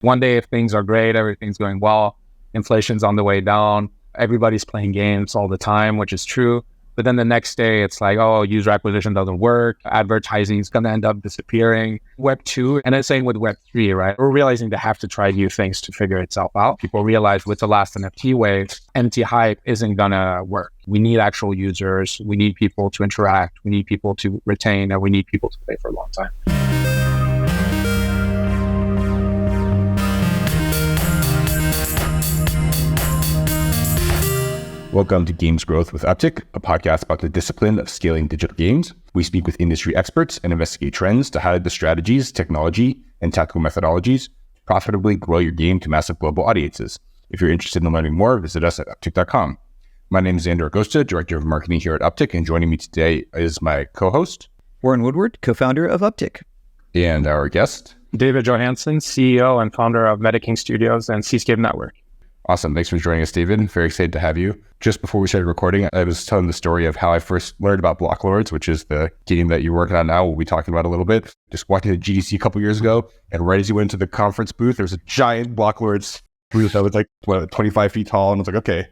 One day, if things are great, everything's going well, inflation's on the way down, everybody's playing games all the time, which is true. But then the next day, it's like, oh, user acquisition doesn't work. Advertising is going to end up disappearing. Web2, and then same with Web3, right? We're realizing they have to try new things to figure itself out. People realize with the last NFT wave, empty hype isn't going to work. We need actual users. We need people to interact. We need people to retain, and we need people to play for a long time. Welcome to Games Growth with Upptic, a podcast about the discipline of scaling digital games. We speak with industry experts and investigate trends to highlight the strategies, technology, and tactical methodologies to profitably grow your game to massive global audiences. If you're interested in learning more, visit us at Upptic.com. My name is Xander Acosta, Director of Marketing here at Upptic, and joining me today is my co-host, Warren Woodward, co-founder of Upptic. And our guest, David Johansson, CEO and founder of Making Studios and Seascape Network. Awesome. Thanks for joining us, David. Very excited to have you. Just before we started recording, I was telling the story of how I first learned about BLOCKLORDS, which is the game that you're working on now. We'll be talking about a little bit. Just walked into GDC a couple years ago, and right as you went into the conference booth, there was a giant BLOCKLORDS booth that was like, 25 feet tall. And I was like, okay.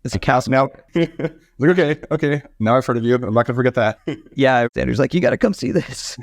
It's a castle. Now, like, okay. Now I've heard of you. I'm not going to forget that. Yeah. Xander's like, you got to come see this.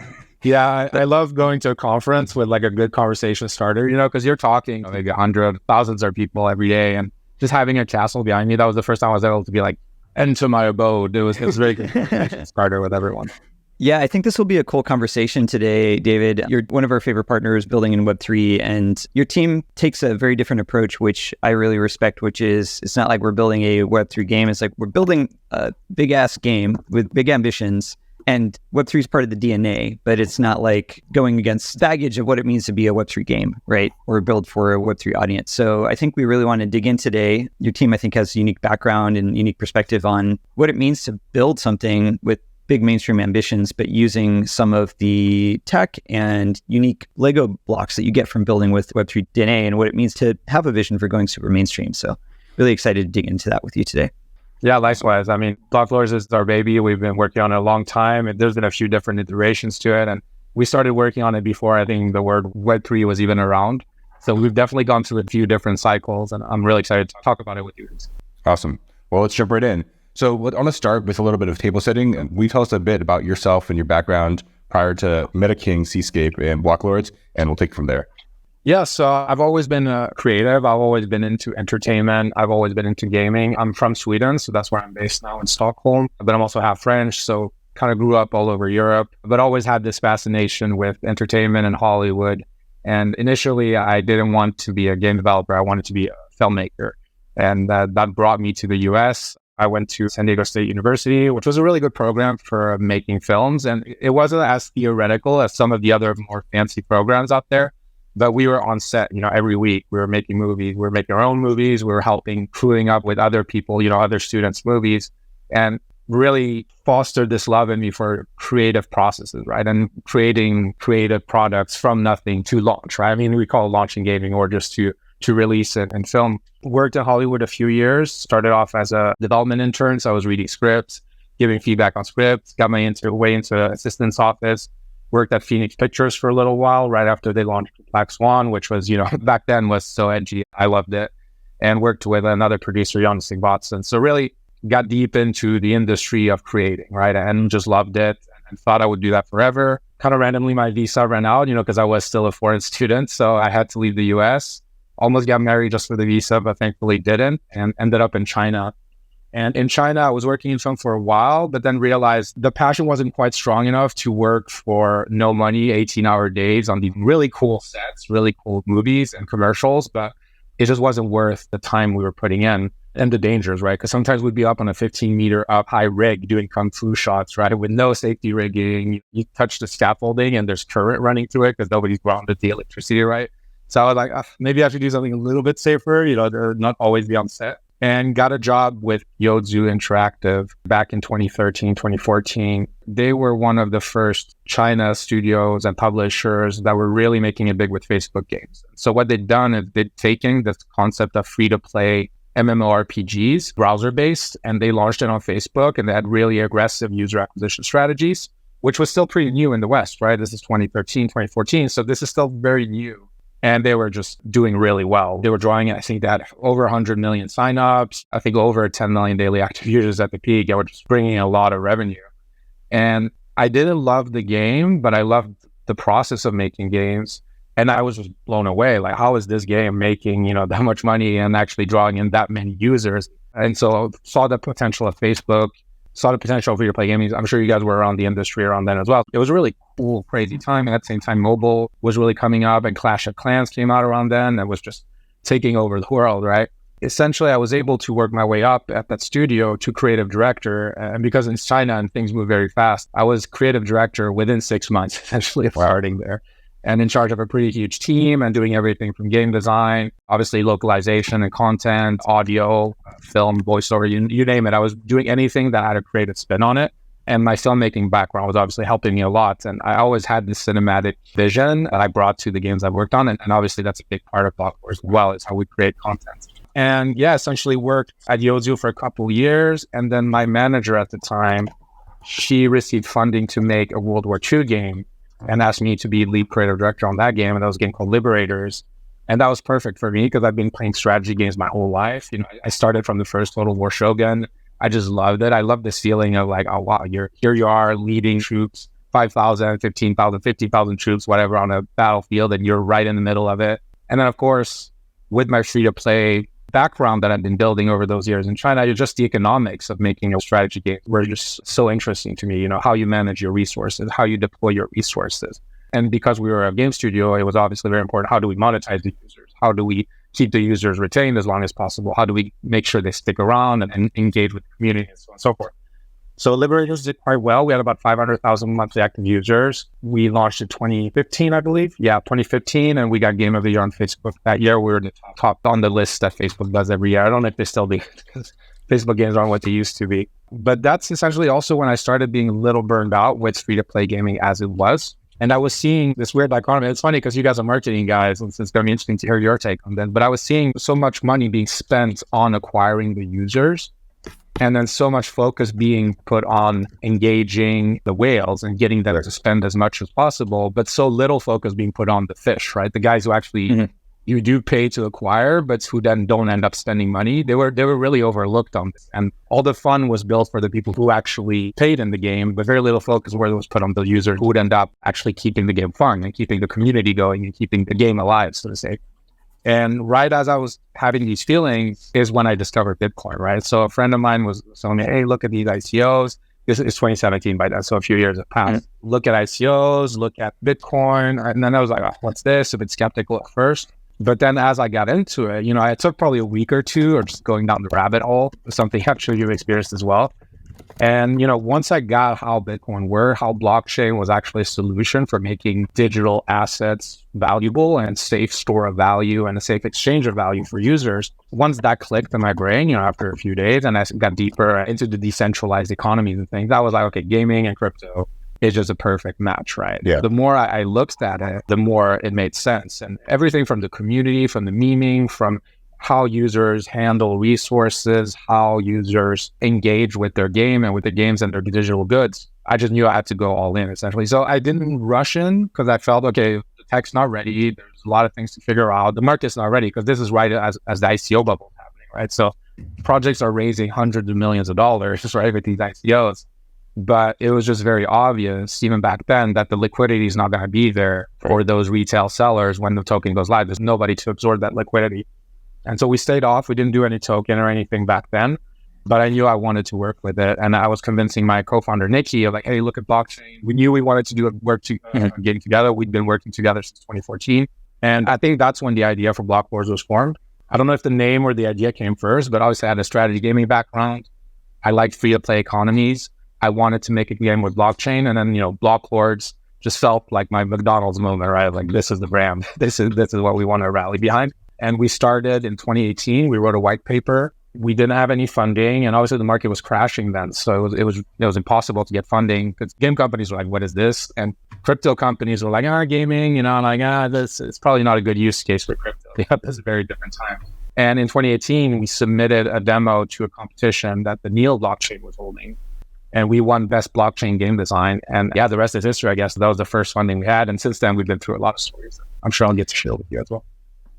Yeah, I love going to a conference with like a good conversation starter, because you're talking maybe 100, thousands of people every day, and just having a castle behind me. That was the first time I was able to be like, enter my abode. It was very good conversation starter with everyone. Yeah, I think this will be a cool conversation today, David. You're one of our favorite partners building in Web3, and your team takes a very different approach, which I really respect, which is it's not like we're building a Web3 game. It's like we're building a big-ass game with big ambitions. And Web3 is part of the DNA, but it's not like going against baggage of what it means to be a Web3 game, right? Or build for a Web3 audience. So I think we really want to dig in today. Your team, I think, has a unique background and unique perspective on what it means to build something with big mainstream ambitions, but using some of the tech and unique Lego blocks that you get from building with Web3 DNA and what it means to have a vision for going super mainstream. So really excited to dig into that with you today. Yeah, likewise. I mean, BLOCKLORDS is our baby. We've been working on it a long time, and there's been a few different iterations to it. And we started working on it before I think the word Web3 was even around. So we've definitely gone through a few different cycles, and I'm really excited to talk about it with you. Awesome. Well, let's jump right in. So I want to start with a little bit of table setting. And will you tell us a bit about yourself and your background prior to Making, Seascape, and BLOCKLORDS, and we'll take it from there. Yeah, so I've always been creative. I've always been into entertainment. I've always been into gaming. I'm from Sweden, so that's where I'm based now in Stockholm. But I'm also half French, so kind of grew up all over Europe, but always had this fascination with entertainment and Hollywood. And initially, I didn't want to be a game developer. I wanted to be a filmmaker. And that brought me to the US. I went to San Diego State University, which was a really good program for making films. And it wasn't as theoretical as some of the other more fancy programs out there. But we were on set, every week. We were making movies. We were making our own movies. We were helping crewing up with other people, other students' movies, and really fostered this love in me for creative processes, right? And creating creative products from nothing to launch, right? I mean, we call it launching gaming or just to release it and film. Worked in Hollywood a few years, started off as a development intern. So I was reading scripts, giving feedback on scripts, got my way into assistant's office. Worked at Phoenix Pictures for a little while, right after they launched Black Swan, which was, back then was so edgy. I loved it. And worked with another producer, Yozu Interactive. So really got deep into the industry of creating, right? And just loved it and thought I would do that forever. Kind of randomly, my visa ran out, because I was still a foreign student. So I had to leave the US. Almost got married just for the visa, but thankfully didn't, and ended up in China. And in China, I was working in film for a while, but then realized the passion wasn't quite strong enough to work for no money, 18-hour days on these really cool sets, really cool movies and commercials, but it just wasn't worth the time we were putting in and the dangers, right? Because sometimes we'd be up on a 15-meter up high rig doing kung fu shots, right? With no safety rigging. You touch the scaffolding and there's current running through it because nobody's grounded the electricity, right? So I was like, maybe I should do something a little bit safer, to not always be on set. And got a job with Yozu Interactive back in 2013, 2014. They were one of the first China studios and publishers that were really making it big with Facebook games. So what they'd done is they'd taken this concept of free-to-play MMORPGs, browser-based, and they launched it on Facebook, and they had really aggressive user acquisition strategies, which was still pretty new in the West, right? This is 2013, 2014, so this is still very new. And they were just doing really well. They were drawing, I think, that over 100 million signups, I think over 10 million daily active users at the peak. They were just bringing a lot of revenue. And I didn't love the game, but I loved the process of making games. And I was just blown away. Like, how is this game making, that much money and actually drawing in that many users? And so saw the potential of Facebook, saw the potential of free-to-play gaming. I'm sure you guys were around the industry around then as well. It was a really cool, crazy time. And at the same time, mobile was really coming up and Clash of Clans came out around then. That was just taking over the world, right? Essentially, I was able to work my way up at that studio to creative director. And because it's China and things move very fast, I was creative director within 6 months, essentially, of starting there. And in charge of a pretty huge team and doing everything from game design, obviously localization and content, audio, film, voiceover, you name it. I was doing anything that had a creative spin on it. And my filmmaking background was obviously helping me a lot. And I always had this cinematic vision that I brought to the games I've worked on. And obviously that's a big part of BLOCKLORDS as well, is how we create content. And yeah, essentially worked at Yozu for a couple of years. And then my manager at the time, she received funding to make a World War II game and asked me to be lead creative director on that game. And that was a game called Liberators. And that was perfect for me because I've been playing strategy games my whole life. I started from the first Total War Shogun. I just loved it. I love this feeling of like, oh, wow, here you are leading troops, 5,000, 15,000, 50,000 troops, whatever, on a battlefield, and you're right in the middle of it. And then, of course, with my free-to-play background that I've been building over those years in China, just the economics of making a strategy game were just so interesting to me, how you manage your resources, how you deploy your resources. And because we were a game studio, it was obviously very important. How do we monetize the users? How do we keep the users retained as long as possible? How do we make sure they stick around and engage with the community and so on and so forth? So Liberators did quite well. We had about 500,000 monthly active users. We launched in 2015, I believe. Yeah, 2015. And we got Game of the Year on Facebook that year. We were the top on the list that Facebook does every year. I don't know if they still do, because Facebook games aren't what they used to be. But that's essentially also when I started being a little burned out with free-to-play gaming as it was. And I was seeing this weird dichotomy. It's funny because you guys are marketing guys, and it's going to be interesting to hear your take on that. But I was seeing so much money being spent on acquiring the users, and then so much focus being put on engaging the whales and getting them to spend as much as possible, but so little focus being put on the fish, right? The guys who actually you do pay to acquire, but who then don't end up spending money. They were really overlooked on this. And all the fun was built for the people who actually paid in the game, but very little focus where it was put on the users who would end up actually keeping the game fun and keeping the community going and keeping the game alive, so to say. And right as I was having these feelings is when I discovered Bitcoin, right? So a friend of mine was telling me, hey, look at these ICOs. This is 2017 by then, so a few years have passed. Look at ICOs, look at Bitcoin. And then I was like, oh, what's this? A bit skeptical at first. But then as I got into it, it took probably a week or two or just going down the rabbit hole, something I'm sure you've experienced as well. And, once I got how Bitcoin worked, how blockchain was actually a solution for making digital assets valuable and safe store of value and a safe exchange of value for users, once that clicked in my brain, after a few days, and I got deeper into the decentralized economies and things, I was like, okay, gaming and crypto is just a perfect match, right? Yeah. The more I looked at it, the more it made sense. And everything from the community, from the memeing, from how users handle resources, how users engage with their game and with the games and their digital goods. I just knew I had to go all in, essentially. So I didn't rush in because I felt, okay, the tech's not ready. There's a lot of things to figure out. The market's not ready because this is right as the ICO bubble is happening, right? So projects are raising hundreds of millions of dollars, right, with these ICOs. But it was just very obvious, even back then, that the liquidity is not going to be there for those retail sellers when the token goes live. There's nobody to absorb that liquidity. And so we stayed off. We didn't do any token or anything back then, but I knew I wanted to work with it. And I was convincing my co-founder, Nikki, of like, hey, look at blockchain. We knew we wanted to do getting together. We'd been working together since 2014. And I think that's when the idea for BLOCKLORDS was formed. I don't know if the name or the idea came first, but obviously I had a strategy gaming background. I liked free-to-play economies. I wanted to make a game with blockchain. And then, BLOCKLORDS just felt like my McDonald's moment, right? Like, this is the brand. This is what we want to rally behind. And we started in 2018. We wrote a white paper. We didn't have any funding, and obviously the market was crashing then. So it was impossible to get funding because game companies were like, "What is this?" And crypto companies were like, gaming, this it's probably not a good use case for crypto." This is a very different time. And in 2018, we submitted a demo to a competition that the Neil blockchain was holding, and we won best blockchain game design. And the rest is history, I guess. That was the first funding we had, and since then we've been through a lot of stories. I'm sure I'll get to share with you as well.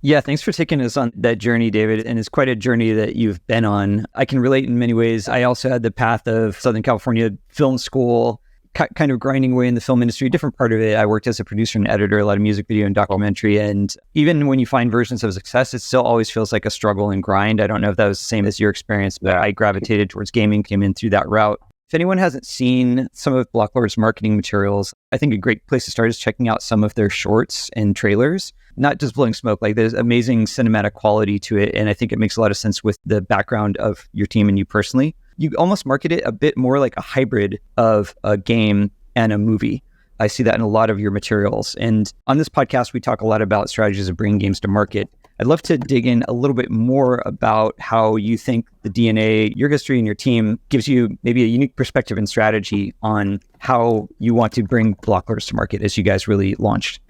Yeah, thanks for taking us on that journey, David. And it's quite a journey that you've been on. I can relate in many ways. I also had the path of Southern California film school, kind of grinding away in the film industry, different part of it. I worked as a producer and editor, a lot of music video and documentary. And even when you find versions of success, it still always feels like a struggle and grind. I don't know if that was the same as your experience, but I gravitated towards gaming, came in through that route. If anyone hasn't seen some of BLOCKLORDS marketing materials, I think a great place to start is checking out some of their shorts and trailers. Not just blowing smoke, like there's amazing cinematic quality to it. And I think it makes a lot of sense with the background of your team and you personally. You almost market it a bit more like a hybrid of a game and a movie. I see that in a lot of your materials. And on this podcast, we talk a lot about strategies of bringing games to market. I'd love to dig in a little bit more about how you think the DNA, your history and your team gives you maybe a unique perspective and strategy on how you want to bring BLOCKLORDS to market as you guys really launched.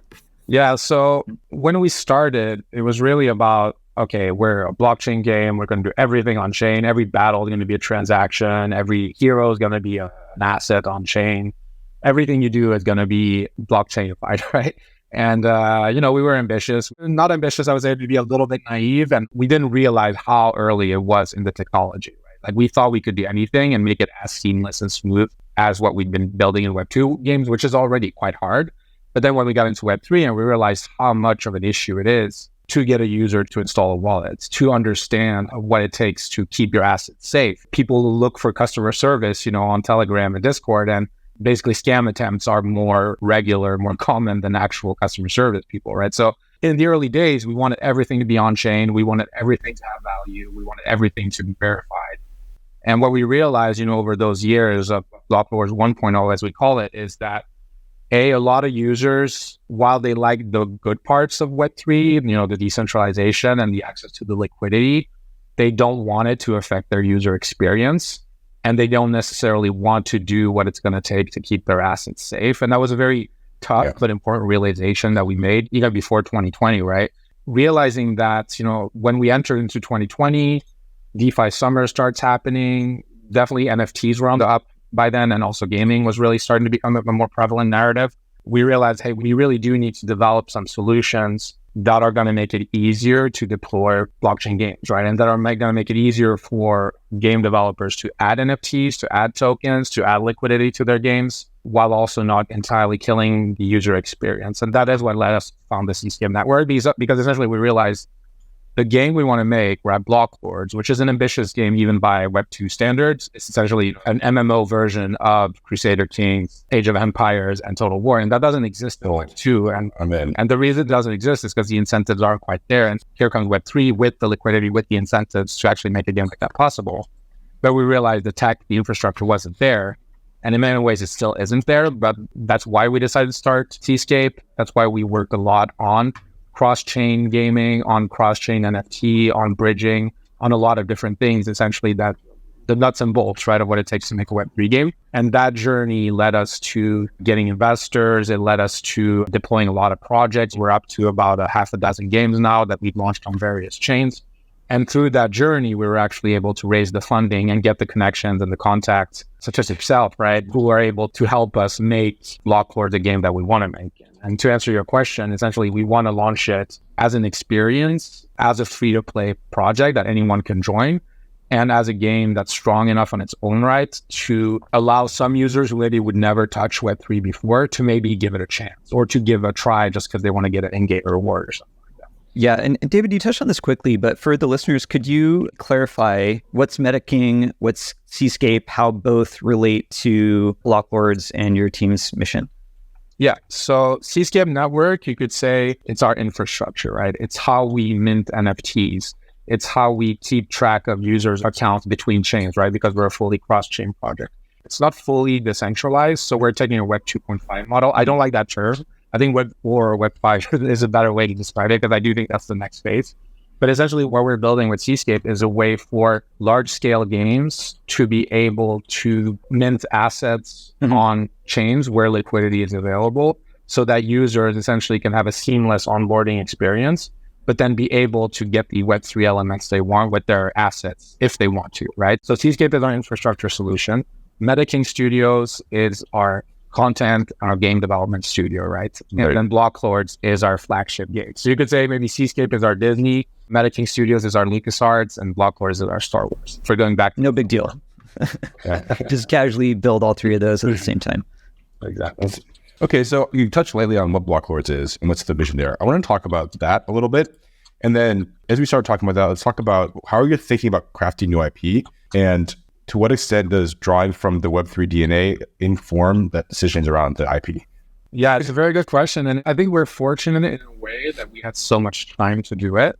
Yeah, so when we started, it was really about, okay, we're a blockchain game. We're going to do everything on chain. Every battle is going to be a transaction. Every hero is going to be an asset on chain. Everything you do is going to be blockchainified, right? And, we were ambitious. Not ambitious, I was able to be a little bit naive, and we didn't realize how early it was in the technology, right? Like we thought we could do anything and make it as seamless and smooth as what we've been building in Web2 games, which is already quite hard. But then when we got into Web3 and we realized how much of an issue it is to get a user to install a wallet, to understand what it takes to keep your assets safe. People look for customer service, on Telegram and Discord, and basically scam attempts are more regular, more common than actual customer service people, right? So in the early days, we wanted everything to be on chain. We wanted everything to have value. We wanted everything to be verified. And what we realized, over those years of BLOCKLORDS 1.0, as we call it, is that a lot of users, while they like the good parts of Web3, the decentralization and the access to the liquidity, they don't want it to affect their user experience. And they don't necessarily want to do what it's going to take to keep their assets safe. And that was a very tough but important realization that we made even before 2020, right? Realizing that, when we entered into 2020, DeFi summer starts happening. Definitely NFTs were on the up by then, and also gaming was really starting to become a more prevalent narrative. We realized, hey, we really do need to develop some solutions that are going to make it easier to deploy blockchain games, right? And that are going to make it easier for game developers to add NFTs, to add tokens, to add liquidity to their games, while also not entirely killing the user experience. And that is what led us found the Seascape network, because essentially we realized the game we want to make, we're at BLOCKLORDS, which is an ambitious game even by Web2 standards. It's essentially an MMO version of Crusader Kings, Age of Empires, and Total War. And that doesn't exist in Web2. And the reason it doesn't exist is because the incentives aren't quite there. And here comes Web3 with the liquidity, with the incentives to actually make a game like that possible. But we realized the tech, the infrastructure wasn't there. And in many ways, it still isn't there. But that's why we decided to start Seascape. That's why we work a lot on cross-chain gaming, on cross-chain NFT, on bridging, on a lot of different things, essentially that the nuts and bolts, right, of what it takes to make a Web3 game. And that journey led us to getting investors. It led us to deploying a lot of projects. We're up to about a half a dozen games now that we've launched on various chains. And through that journey, we were actually able to raise the funding and get the connections and the contacts, such as yourself, right, who are able to help us make BLOCKLORDS the game that we want to make. And to answer your question, essentially, we want to launch it as an experience, as a free-to-play project that anyone can join, and as a game that's strong enough on its own right to allow some users who maybe would never touch Web3 before to maybe give it a chance or to give a try just because they want to get an in-game reward or something like that. Yeah, and David, you touched on this quickly, but for the listeners, could you clarify what's MetaKing, what's Seascape, how both relate to BLOCKLORDS and your team's mission? Yeah, so Seascape Network, you could say it's our infrastructure, right? It's how we mint NFTs. It's how we keep track of users' accounts between chains, right? Because we're a fully cross-chain project. It's not fully decentralized, so we're taking a Web 2.5 model. I don't like that term. I think Web 4 or Web 5 is a better way to describe it, because I do think that's the next phase. But essentially what we're building with Seascape is a way for large-scale games to be able to mint assets on chains where liquidity is available, so that users essentially can have a seamless onboarding experience, but then be able to get the Web3 elements they want with their assets if they want to, right? So Seascape is our infrastructure solution. MetaKing Studios is our content, our game development studio, right? And then BLOCKLORDS is our flagship game. So you could say maybe Seascape is our Disney, MetaKing Studios is our LucasArts, and BLOCKLORDS is our Star Wars. For going back, no big deal. Just casually build all three of those at the same time. Exactly. Okay, so you touched lately on what BLOCKLORDS is and what's the vision there. I want to talk about that a little bit. And then as we start talking about that, let's talk about how are you thinking about crafting new IP, and to what extent does drawing from the Web3 DNA inform that decisions around the IP? Yeah, it's a very good question. And I think we're fortunate in a way that we had so much time to do it.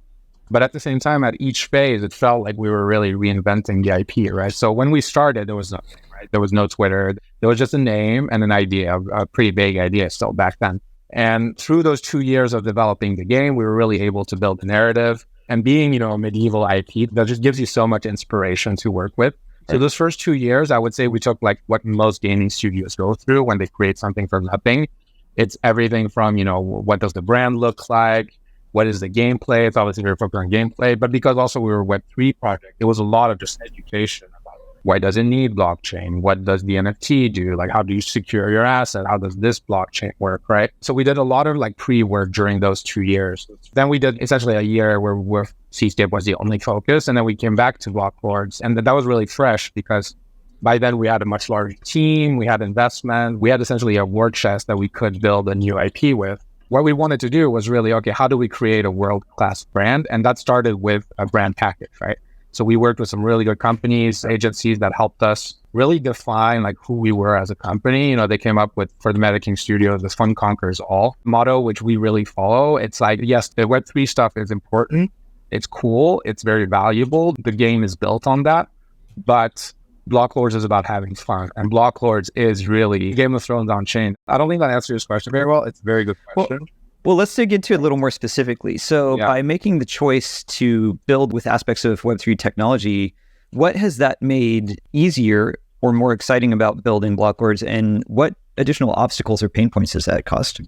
But at the same time, at each phase, it felt like we were really reinventing the IP, right? So when we started, there was nothing, right? There was no Twitter. There was just a name and an idea, a pretty vague idea still back then. And through those 2 years of developing the game, we were really able to build a narrative. And being, a medieval IP, that just gives you so much inspiration to work with. So those first 2 years, I would say we took like what most gaming studios go through when they create something from nothing. It's everything from, what does the brand look like? What is the gameplay? It's obviously very focused on gameplay, but because also we were a Web3 project, it was a lot of just education about why does it need blockchain? What does the NFT do? Like, how do you secure your asset? How does this blockchain work, right? So we did a lot of like pre-work during those 2 years. Then we did essentially a year where Seascape was the only focus. And then we came back to BLOCKLORDS. And that was really fresh because by then we had a much larger team, we had investment, we had essentially a war chest that we could build a new IP with. What we wanted to do was really, okay, how do we create a world-class brand? And that started with a brand package, right? So we worked with some really good companies, agencies that helped us really define like who we were as a company. They came up with, for the MetaKing Studios, this fun conquers all motto, which we really follow. It's like, yes, the Web3 stuff is important. It's cool. It's very valuable. The game is built on that. But BLOCKLORDS is about having fun. And BLOCKLORDS is really Game of Thrones on chain. I don't think that answers your question very well. It's a very good question. Well, let's dig into it a little more specifically. So by making the choice to build with aspects of Web3 technology, what has that made easier or more exciting about building BLOCKLORDS, and what additional obstacles or pain points has that caused?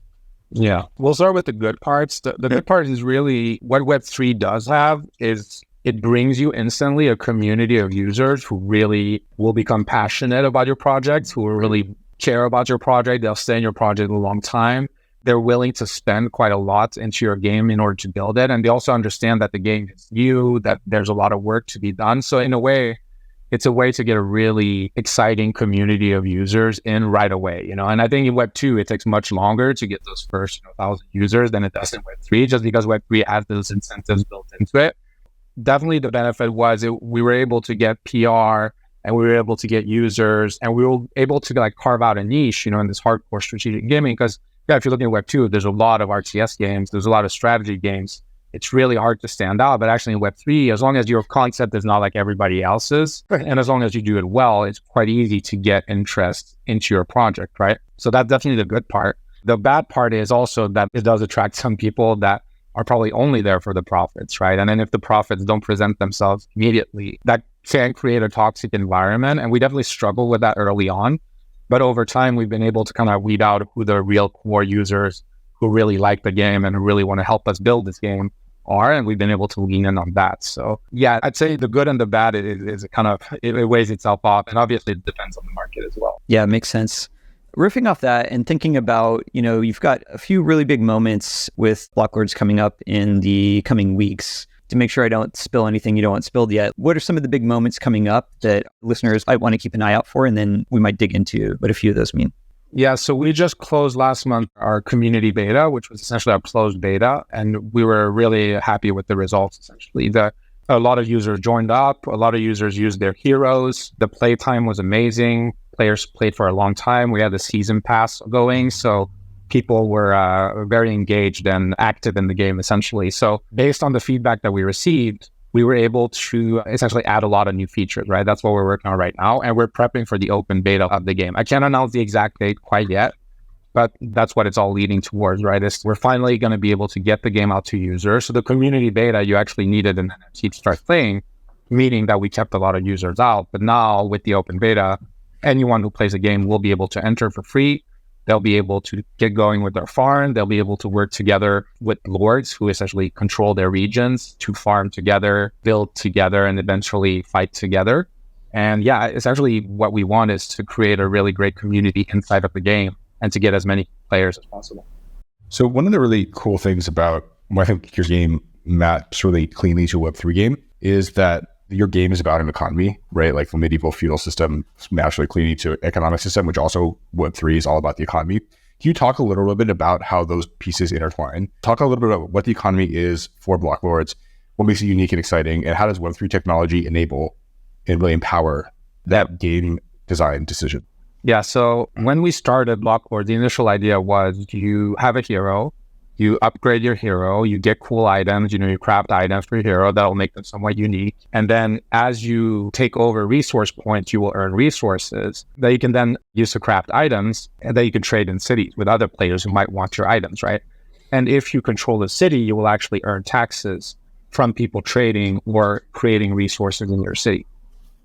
Yeah, we'll start with the good parts. The good part is really what Web3 does have is it brings you instantly a community of users who really will become passionate about your projects, who will really care about your project. They'll stay in your project a long time. They're willing to spend quite a lot into your game in order to build it. And they also understand that the game is new, that there's a lot of work to be done. So in a way, it's a way to get a really exciting community of users in right away, And I think in Web2, it takes much longer to get those first 1,000 users than it does in Web3, just because Web3 has those incentives built into it. Definitely the benefit was we were able to get PR and we were able to get users, and we were able to like carve out a niche, in this hardcore strategic gaming. Because if you're looking at Web2, there's a lot of RTS games, there's a lot of strategy games. It's really hard to stand out. But actually in Web3, as long as your concept is not like everybody else's, and as long as you do it well, it's quite easy to get interest into your project, right? So that's definitely the good part. The bad part is also that it does attract some people that are probably only there for the profits, right? And then if the profits don't present themselves immediately, that can create a toxic environment. And we definitely struggle with that early on. But over time, we've been able to kind of weed out who the real core users who really like the game and who really want to help us build this game are. And we've been able to lean in on that. So yeah, I'd say the good and the bad is kind of, it weighs itself off. And obviously it depends on the market as well. Yeah, it makes sense. Riffing off that and thinking about, you've got a few really big moments with BLOCKLORDS coming up in the coming weeks. To make sure I don't spill anything you don't want spilled yet, what are some of the big moments coming up that listeners might want to keep an eye out for? And then we might dig into what a few of those mean. Yeah, so we just closed last month our community beta, which was essentially our closed beta. And we were really happy with the results, essentially. A lot of users joined up. A lot of users used their heroes. The playtime was amazing. Players played for a long time. We had the season pass going. So people were very engaged and active in the game, essentially. So based on the feedback that we received, we were able to essentially add a lot of new features, right? That's what we're working on right now. And we're prepping for the open beta of the game. I can't announce the exact date quite yet, but that's what it's all leading towards, right? We're finally going to be able to get the game out to users. So the community beta, you actually needed an NFT to start playing, meaning that we kept a lot of users out. But now with the open beta, anyone who plays a game will be able to enter for free. They'll be able to get going with their farm. They'll be able to work together with lords who essentially control their regions to farm together, build together, and eventually fight together. And yeah, essentially what we want is to create a really great community inside of the game and to get as many players as possible. So one of the really cool things about, I think your game maps really cleanly to a Web3 game, is that your game is about an economy, right? Like the medieval feudal system maps really cleanly to economic system, which also Web3 is all about the economy. Can you talk a little bit about how those pieces intertwine? Talk a little bit about what the economy is for BLOCKLORDS, what makes it unique and exciting, and how does Web3 technology enable and really empower that game design decision? Yeah, so when we started BLOCKLORDS, the initial idea was you have a hero, you upgrade your hero, you get cool items, you craft items for your hero that'll make them somewhat unique. And then as you take over resource points, you will earn resources that you can then use to craft items and that you can trade in cities with other players who might want your items, right? And if you control the city, you will actually earn taxes from people trading or creating resources in your city.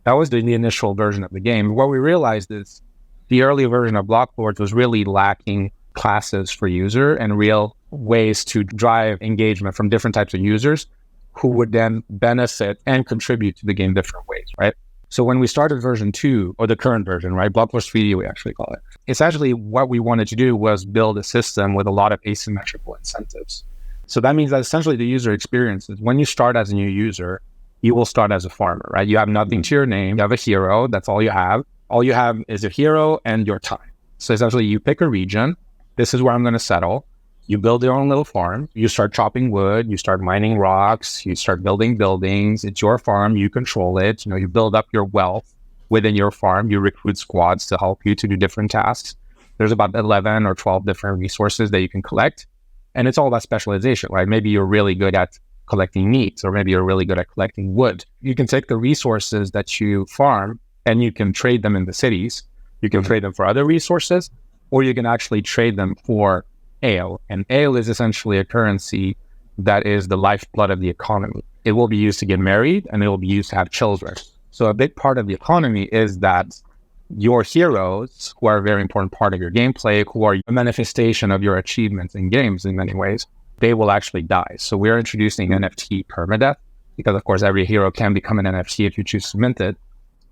That was the initial version of the game. What we realized is the early version of BLOCKLORDS was really lacking classes for user and real ways to drive engagement from different types of users who would then benefit and contribute to the game different ways, right? So when we started version 2, or the current version, right, BLOCKLORDS 3D, we actually call it, essentially what we wanted to do was build a system with a lot of asymmetrical incentives. So that means that essentially the user experience is when you start as a new user, you will start as a farmer, right? You have nothing to your name. You have a hero. That's all you have. All you have is a hero and your time. So essentially you pick a region. This is where I'm going to settle. You build your own little farm. You start chopping wood. You start mining rocks. You start building buildings. It's your farm. You control it. You build up your wealth within your farm. You recruit squads to help you to do different tasks. There's about 11 or 12 different resources that you can collect. And it's all about specialization, right? Maybe you're really good at collecting meat, or maybe you're really good at collecting wood. You can take the resources that you farm and you can trade them in the cities. You can trade them for other resources, or you can actually trade them for ale. And ale is essentially a currency that is the lifeblood of the economy. It will be used to get married and it will be used to have children. So a big part of the economy is that your heroes, who are a very important part of your gameplay, who are a manifestation of your achievements in games in many ways, they will actually die. So we're introducing NFT permadeath, because of course every hero can become an NFT if you choose to mint it.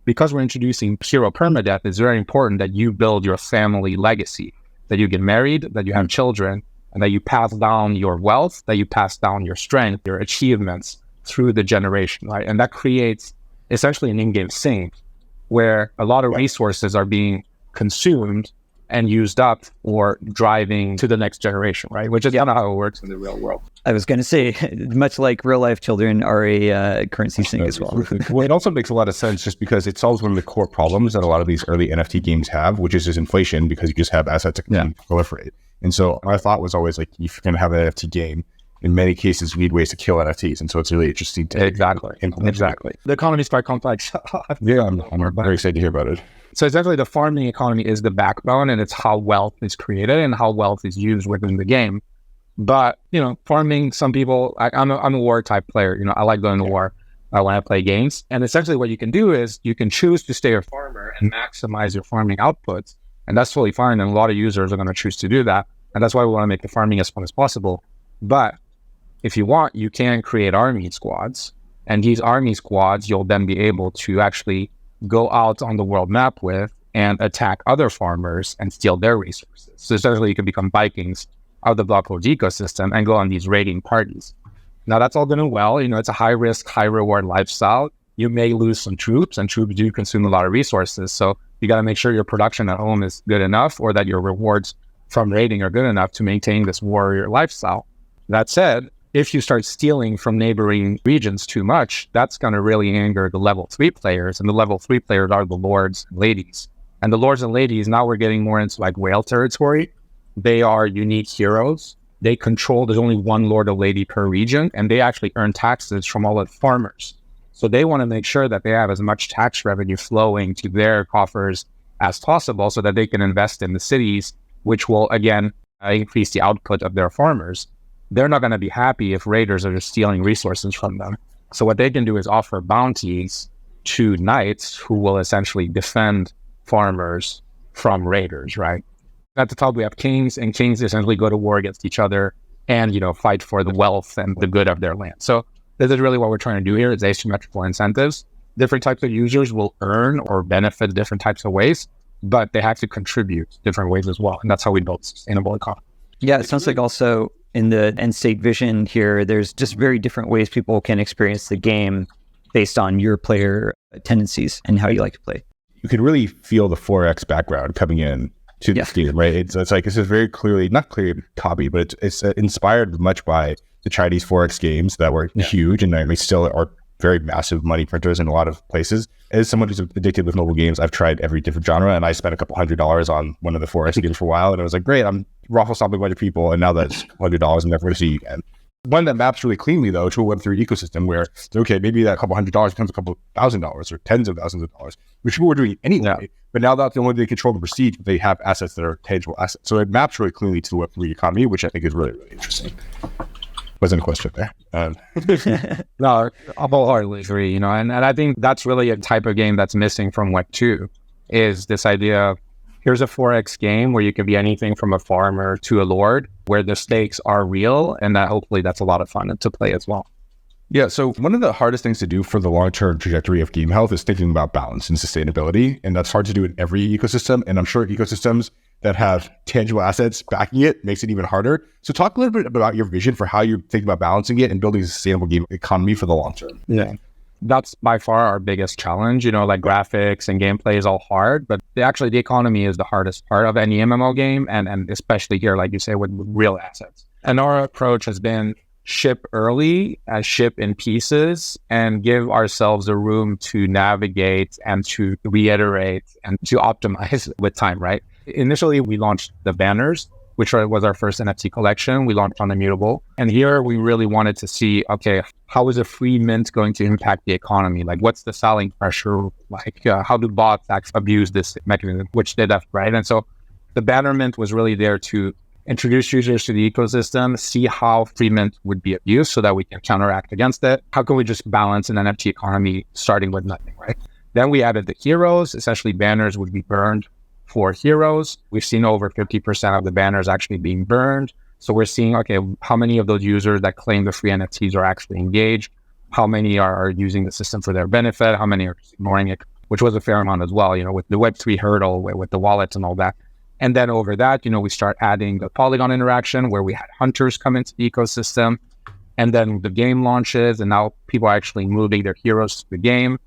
Because we're introducing hero permadeath, it's very important that you build your family legacy, that you get married, that you have children, and that you pass down your wealth, that you pass down your strength, your achievements through the generation, right? And that creates essentially an in-game sink where a lot of resources are being consumed and used up or driving to the next generation, right? Which is not how it works in the real world. I was going to say, much like real life children are a currency sink as well. Well, it also makes a lot of sense just because it solves one of the core problems that a lot of these early NFT games have, which is just inflation, because you just have assets that can proliferate. And so my thought was always like, if you're going to have an NFT game, in many cases, we need ways to kill NFTs. And so it's really interesting to implement. Exactly. The economy is quite complex. Yeah, I'm very excited to hear about it. So essentially the farming economy is the backbone, and it's how wealth is created and how wealth is used within the game. But, farming, some people, I'm a war type player. I like going to war when I play games. And essentially what you can do is you can choose to stay a farmer and maximize your farming outputs. And that's totally fine. And a lot of users are going to choose to do that. And that's why we want to make the farming as fun as possible. But if you want, you can create army squads. And these army squads, you'll then be able to actually go out on the world map with and attack other farmers and steal their resources. So essentially you can become Vikings of the BLOCKLORDS ecosystem and go on these raiding parties. Now that's all good and well. It's a high risk, high reward lifestyle. You may lose some troops, and troops do consume a lot of resources. So you got to make sure your production at home is good enough, or that your rewards from raiding are good enough to maintain this warrior lifestyle. That said, if you start stealing from neighboring regions too much, that's going to really anger the level 3 players. And the level 3 players are the lords and ladies. And the lords and ladies, now we're getting more into like whale territory. They are unique heroes. They control, there's only one lord or lady per region, and they actually earn taxes from all the farmers. So they want to make sure that they have as much tax revenue flowing to their coffers as possible so that they can invest in the cities, which will, again, increase the output of their farmers. They're not going to be happy if raiders are just stealing resources from them. So what they can do is offer bounties to knights who will essentially defend farmers from raiders, right? At the top, we have kings, and kings essentially go to war against each other and, fight for the wealth and the good of their land. So this is really what we're trying to do here, is asymmetrical incentives. different types of users will earn or benefit different types of ways, but they have to contribute different ways as well. And that's how we build sustainable economy. Yeah, it sounds like also in the end state vision here, there's just very different ways people can experience the game based on your player tendencies and how you like to play. You can really feel the 4X background coming in to this game, right? It's like, it's a very clearly, not clearly copied, but it's inspired much by the Chinese 4X games that were huge and they still are very massive money printers in a lot of places. As someone who's addicted with mobile games, I've tried every different genre, and I spent a couple $100 on one of the 4X games for a while, and I was like, great, I'm raffle stopping a bunch of people, and now that's $100 I'm never going to see you again. One that maps really cleanly, though, to a Web3 ecosystem where, okay, maybe that couple $100 becomes a couple $1,000 or tens of thousands of dollars, which people were doing anyway, but now that's the only way they control the prestige, but they have assets that are tangible assets. So it maps really cleanly to the Web3 economy, which I think is really, really interesting. Wasn't a question there. No, I wholeheartedly agree, and I think that's really a type of game that's missing from Web2 is this idea of here's a 4X game where you can be anything from a farmer to a lord, where the stakes are real, and that hopefully that's a lot of fun to play as well. Yeah, so one of the hardest things to do for the long-term trajectory of game health is thinking about balance and sustainability, and that's hard to do in every ecosystem, and I'm sure ecosystems that have tangible assets backing it makes it even harder. So talk a little bit about your vision for how you're thinking about balancing it and building a sustainable game economy for the long term. Yeah, that's by far our biggest challenge. Like graphics and gameplay is all hard, but the economy is the hardest part of any MMO game, and especially here, like you say, with real assets. And our approach has been ship early, ship in pieces, and give ourselves a room to navigate and to reiterate and to optimize with time, right? Initially, we launched the banners, which was our first NFT collection. We launched on Immutable. And here we really wanted to see, okay, how is a free mint going to impact the economy? Like, what's the selling pressure like? How do bots actually abuse this mechanism, which they did, right? And so the banner mint was really there to introduce users to the ecosystem, see how free mint would be abused so that we can counteract against it. How can we just balance an NFT economy starting with nothing, right? Then we added the heroes. Essentially, banners would be burned for heroes. We've seen over 50% of the banners actually being burned. So we're seeing, okay, how many of those users that claim the free NFTs are actually engaged? How many are using the system for their benefit? How many are just ignoring it? Which was a fair amount as well, with the Web3 hurdle, with the wallets and all that. And then over that, we start adding the Polygon interaction where we had hunters come into the ecosystem. And then the game launches, and now people are actually moving their heroes to the game.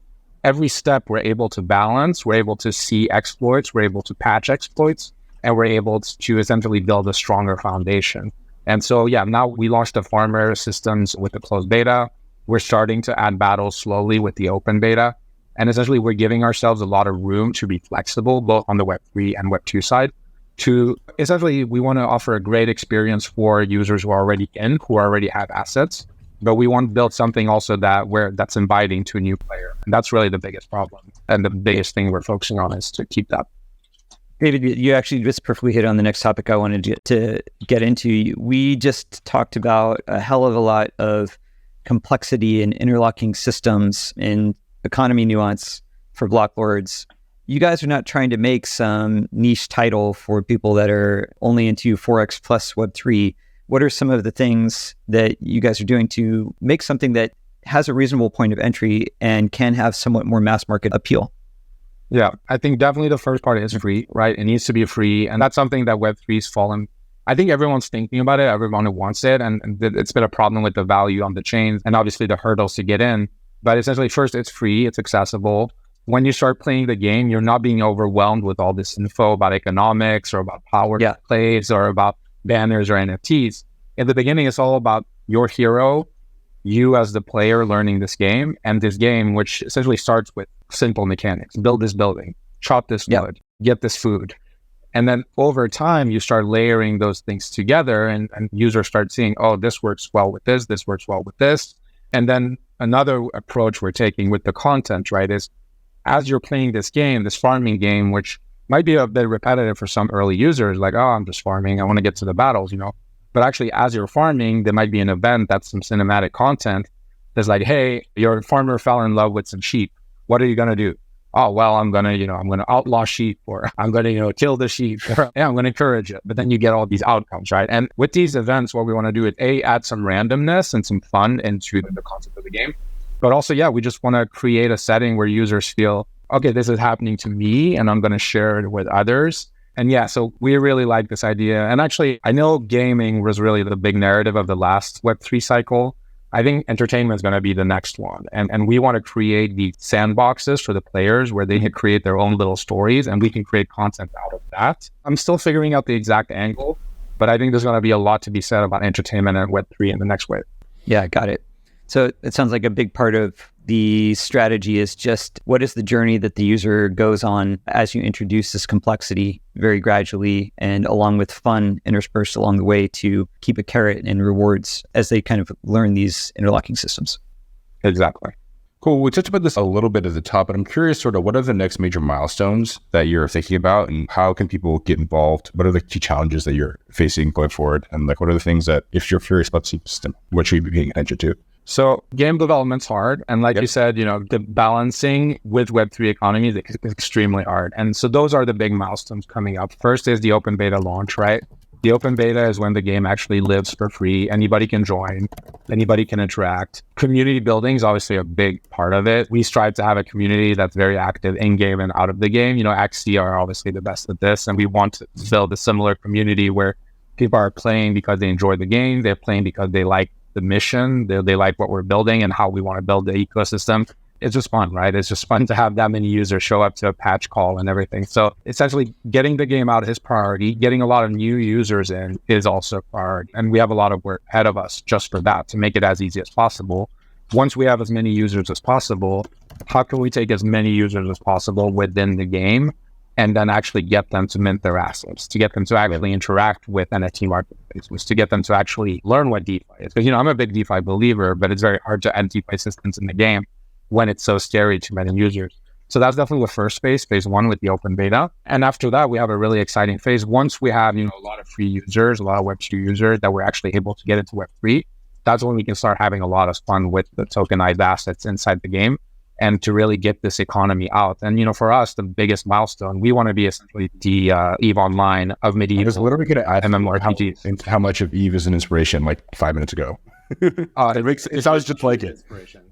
Every step we're able to balance, we're able to see exploits, we're able to patch exploits, and we're able to essentially build a stronger foundation. And so, now we launched the farmer systems with the closed beta. We're starting to add battles slowly with the open beta. And essentially, we're giving ourselves a lot of room to be flexible, both on the Web3 and Web2 side. Essentially, we want to offer a great experience for users who are already who already have assets. But we want to build something also that's inviting to a new player. And that's really the biggest problem. And the biggest thing we're focusing on is to keep that. David, you actually just perfectly hit on the next topic I wanted to get into. We just talked about a hell of a lot of complexity and interlocking systems and economy nuance for BLOCKLORDS. You guys are not trying to make some niche title for people that are only into 4X plus Web3. What are some of the things that you guys are doing to make something that has a reasonable point of entry and can have somewhat more mass market appeal? Yeah, I think definitely the first part is free, right? It needs to be free. And that's something that Web3's fallen. I think everyone's thinking about it. Everyone wants it. And it's been a problem with the value on the chains and obviously the hurdles to get in. But essentially, first, it's free. It's accessible. When you start playing the game, you're not being overwhelmed with all this info about economics or about power plays or about banners or NFTs. In the beginning, it's all about your hero, you as the player learning this game, and this game, which essentially starts with simple mechanics. Build this building, chop this wood, get this food. And then over time, you start layering those things together and users start seeing, oh, this works well with this works well with this. And then another approach we're taking with the content, right, is as you're playing this game, this farming game, which might be a bit repetitive for some early users, like, oh, I'm just farming, I want to get to the battles, But actually, as you're farming, there might be an event that's some cinematic content that's like, hey, your farmer fell in love with some sheep. What are you going to do? Oh, well, I'm going to outlaw sheep, or I'm going to, kill the sheep. I'm going to encourage it. But then you get all these outcomes, right? And with these events, what we want to do is add some randomness and some fun into the concept of the game. But also, yeah, we just want to create a setting where users feel, okay, this is happening to me and I'm going to share it with others. And yeah, so we really like this idea. And actually, I know gaming was really the big narrative of the last Web3 cycle. I think entertainment is going to be the next one. And we want to create these sandboxes for the players where they can create their own little stories and we can create content out of that. I'm still figuring out the exact angle, but I think there's going to be a lot to be said about entertainment and Web3 in the next wave. Yeah, got it. So it sounds like a big part of the strategy is just what is the journey that the user goes on as you introduce this complexity very gradually and along with fun interspersed along the way to keep a carrot and rewards as they kind of learn these interlocking systems. Exactly. Cool. We touched about this a little bit at the top, but I'm curious sort of what are the next major milestones that you're thinking about and how can people get involved? What are the key challenges that you're facing going forward? And like, what are the things that if you're curious about the system, what should you be paying attention to? So game development's hard. And like you said, the balancing with Web3 economy is extremely hard. And so those are the big milestones coming up. First is the open beta launch, right? The open beta is when the game actually lives for free. Anybody can join, anybody can interact. Community building is obviously a big part of it. We strive to have a community that's very active in game and out of the game. XC are obviously the best at this. And we want to build a similar community where people are playing because they enjoy the game. They're playing because they like the mission, they like what we're building and how we want to build the ecosystem. It's just fun, right? It's just fun to have that many users show up to a patch call and everything. So essentially getting the game out is priority. Getting a lot of new users in is also priority. And we have a lot of work ahead of us just for that to make it as easy as possible. Once we have as many users as possible, how can we take as many users as possible within the game and then actually get them to mint their assets, to get them to actually interact with NFT marketplaces, to get them to actually learn what DeFi is. Because, I'm a big DeFi believer, but it's very hard to add DeFi systems in the game when it's so scary to many users. So that's definitely the first phase one with the open beta. And after that, we have a really exciting phase. Once we have, a lot of free users, a lot of Web2 users that we're actually able to get into Web3, that's when we can start having a lot of fun with the tokenized assets inside the game and to really get this economy out. And, for us, the biggest milestone, we want to be essentially the EVE Online of medieval. I was literally going to ask MMORPGs. how much of EVE is an inspiration like 5 minutes ago. It sounds just like it.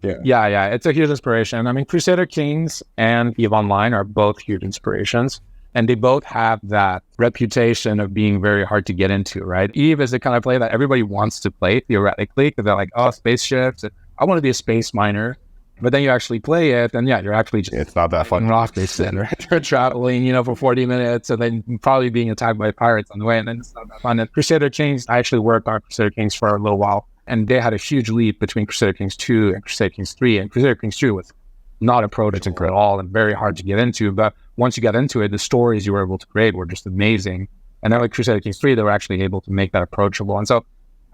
Yeah. It's a huge inspiration. I mean, Crusader Kings and EVE Online are both huge inspirations. And they both have that reputation of being very hard to get into, right? EVE is the kind of play that everybody wants to play theoretically because they're like, spaceships. I want to be a space miner. But then you actually play it, and you're actually just it's not that fun. Rockets, right? You're traveling, for 40 minutes, and then probably being attacked by pirates on the way, and then it's not that fun. And Crusader Kings, I actually worked on Crusader Kings for a little while, and they had a huge leap between Crusader Kings 2 and Crusader Kings 3. And Crusader Kings 2 was not approachable at all and very hard to get into. But once you got into it, the stories you were able to create were just amazing. And then with Crusader Kings 3, they were actually able to make that approachable. And so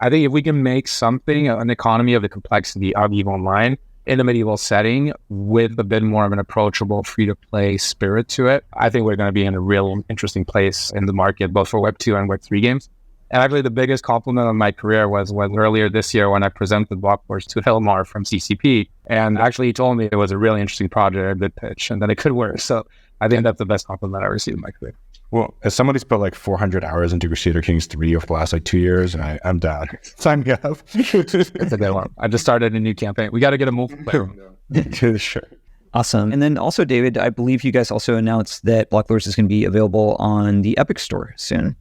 I think if we can make something, an economy of the complexity of EVE Online, in a medieval setting with a bit more of an approachable free-to-play spirit to it, I think we're going to be in a real interesting place in the market, both for Web2 and Web3 games. And actually, the biggest compliment of my career was earlier this year when I presented BLOCKLORDS to Hilmar from CCP. And actually, he told me it was a really interesting project, a good pitch, and that it could work. So I think that's the best compliment I received in my career. Well, as somebody who's put like 400 hours into Crusader Kings 3 over the last 2 years, and I'm down. Sign me up. It's a good one. I just started a new campaign. We got to get a multiplayer. Sure. Awesome. And then also, David, I believe you guys also announced that BLOCKLORDS is going to be available on the Epic Store soon.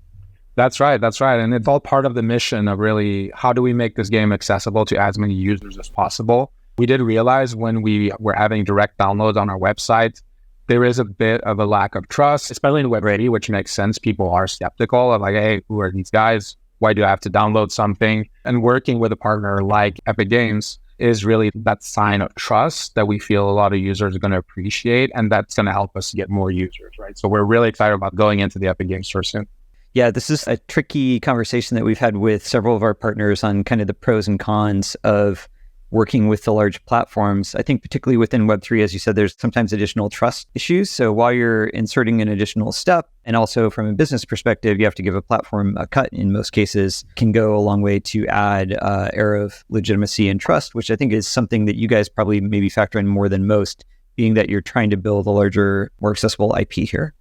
That's right. And it's all part of the mission of really, how do we make this game accessible to as many users as possible? We did realize when we were having direct downloads on our website, there is a bit of a lack of trust, especially in Web3, which makes sense. People are skeptical of like, hey, who are these guys? Why do I have to download something? And working with a partner like Epic Games is really that sign of trust that we feel a lot of users are going to appreciate. And that's going to help us get more users, right? So we're really excited about going into the Epic Games Store soon. Yeah, this is a tricky conversation that we've had with several of our partners on kind of the pros and cons of working with the large platforms. I think particularly within Web3, as you said, there's sometimes additional trust issues. So while you're inserting an additional step, and also from a business perspective, you have to give a platform a cut in most cases, can go a long way to add air of legitimacy and trust, which I think is something that you guys probably maybe factor in more than most, being that you're trying to build a larger, more accessible IP here.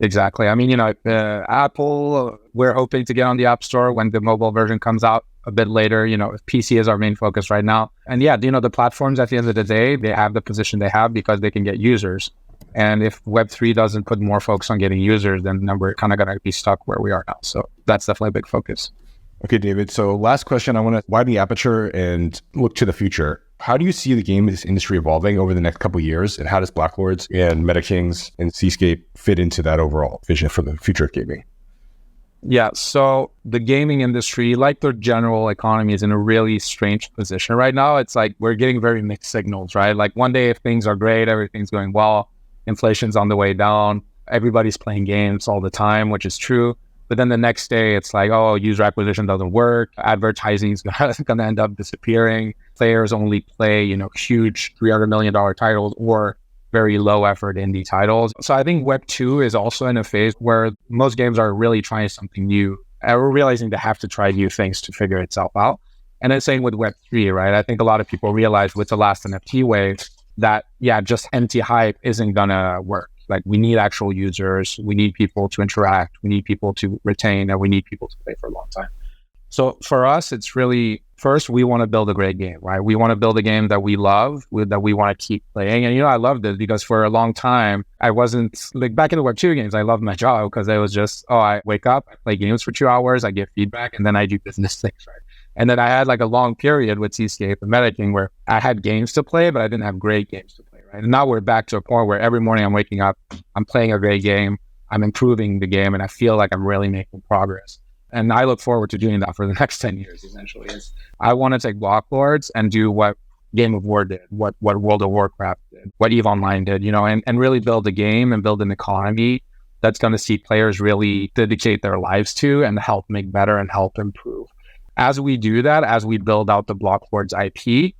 Exactly. I mean, Apple, We're hoping to get on the App Store when the mobile version comes out a bit later. PC is our main focus right now. And yeah, the platforms at the end of the day, they have the position they have because they can get users. And if Web3 doesn't put more focus on getting users, then we're kind of going to be stuck where we are now. So that's definitely a big focus. Okay, David. So last question, I want to widen the aperture and look to the future. How do you see the games industry evolving over the next couple of years? And how does BLOCKLORDS and MetaKings and Seascape fit into that overall vision for the future of gaming? Yeah, so the gaming industry, like the general economy, is in a really strange position right now. It's like we're getting very mixed signals, right? Like one day if things are great, everything's going well, inflation's on the way down, everybody's playing games all the time, which is true. But then the next day, it's like, oh, user acquisition doesn't work. Advertising is going to end up disappearing. Players only play, huge $300 million titles or very low effort indie titles. So I think Web2 is also in a phase where most games are really trying something new. We're realizing they have to try new things to figure itself out. And then same with Web3, right? I think a lot of people realize with the last NFT wave that, just empty hype isn't going to work. Like we need actual users, we need people to interact, we need people to retain, and we need people to play for a long time. So for us, it's really, first, we want to build a great game, right? We want to build a game that we love, that we want to keep playing. And, I loved it because for a long time, I wasn't, like back in the Web2 games, I loved my job because it was just, I wake up, I play games for 2 hours, I get feedback, and then I do business things, right? And then I had like a long period with Seascape and MetaKing where I had games to play, but I didn't have great games to play, right? And now we're back to a point where every morning I'm waking up, I'm playing a great game, I'm improving the game, and I feel like I'm really making progress. And I look forward to doing that for the next 10 years, essentially. I want to take BLOCKLORDS and do what Game of War did, what World of Warcraft did, what EVE Online did, and really build a game and build an economy that's going to see players really dedicate their lives to and help make better and help improve. As we do that, as we build out the BLOCKLORDS IP,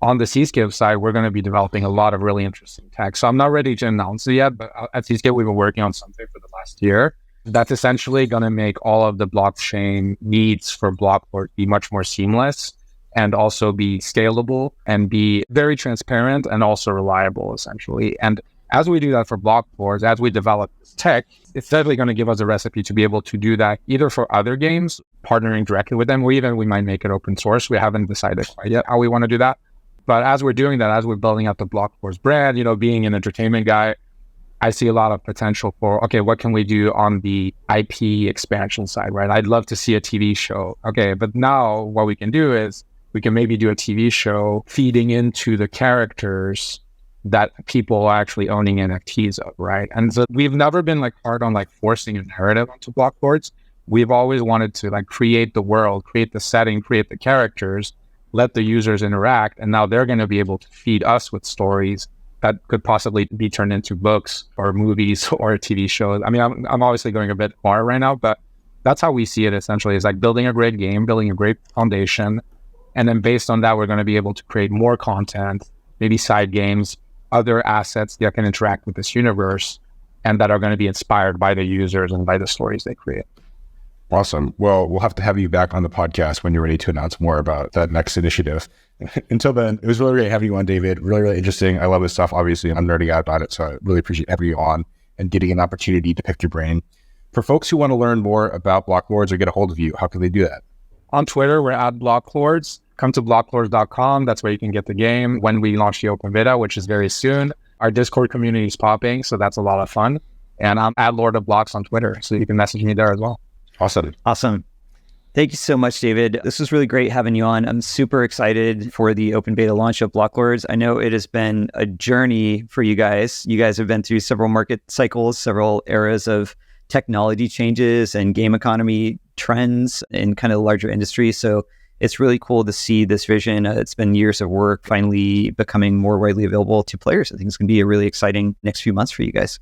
on the Seascape side, we're going to be developing a lot of really interesting tech. So I'm not ready to announce it yet, but at Seascape, we've been working on something for the last year that's essentially going to make all of the blockchain needs for BLOCKLORDS be much more seamless and also be scalable and be very transparent and also reliable, essentially. And as we do that for BLOCKLORDS, as we develop this tech, it's definitely going to give us a recipe to be able to do that either for other games, partnering directly with them, or even we might make it open source. We haven't decided quite yet how we want to do that. But as we're doing that, as we're building out the BLOCKLORDS brand, being an entertainment guy, I see a lot of potential for, okay, what can we do on the IP expansion side, right? I'd love to see a TV show. Okay, but now what we can do is we can maybe do a TV show feeding into the characters that people are actually owning NFTs of, right? And so we've never been hard on forcing a narrative onto BLOCKLORDS. We've always wanted to create the world, create the setting, create the characters, let the users interact, and now they're going to be able to feed us with stories that could possibly be turned into books or movies or TV shows. I mean, I'm obviously going a bit far right now, but that's how we see it essentially. Is building a great game, building a great foundation, and then based on that, we're going to be able to create more content, maybe side games, other assets that can interact with this universe and that are going to be inspired by the users and by the stories they create. Awesome. Well, we'll have to have you back on the podcast when you're ready to announce more about that next initiative. Until then, it was really great having you on, David. Really, really interesting. I love this stuff, obviously, and I'm nerding out about it. So I really appreciate having you on and getting an opportunity to pick your brain. For folks who want to learn more about BLOCKLORDS or get a hold of you, how can they do that? On Twitter, we're at BLOCKLORDS. Come to blocklords.com. That's where you can get the game when we launch the open beta, which is very soon. Our Discord community is popping, so that's a lot of fun. And I'm at Lord of Blocks on Twitter, so you can message me there as well. Awesome. Thank you so much, David. This was really great having you on. I'm super excited for the open beta launch of BLOCKLORDS. I know it has been a journey for you guys. You guys have been through several market cycles, several eras of technology changes and game economy trends in kind of the larger industry. So it's really cool to see this vision. It's been years of work finally becoming more widely available to players. I think it's going to be a really exciting next few months for you guys.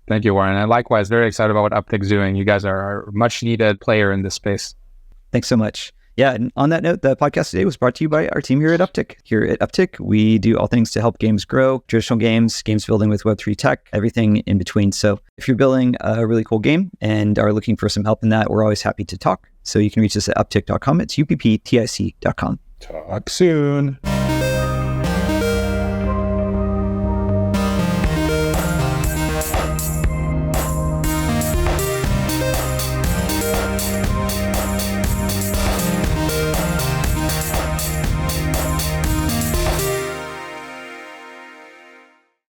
Thank you, Warren. And likewise, very excited about what Upptic's doing. You guys are a much needed player in this space. Thanks so much. Yeah, and on that note, the podcast today was brought to you by our team here at Upptic. Here at Upptic, we do all things to help games grow, traditional games, games building with Web3 tech, everything in between. So if you're building a really cool game and are looking for some help in that, we're always happy to talk. So you can reach us at upptic.com. It's upptic.com. Talk soon.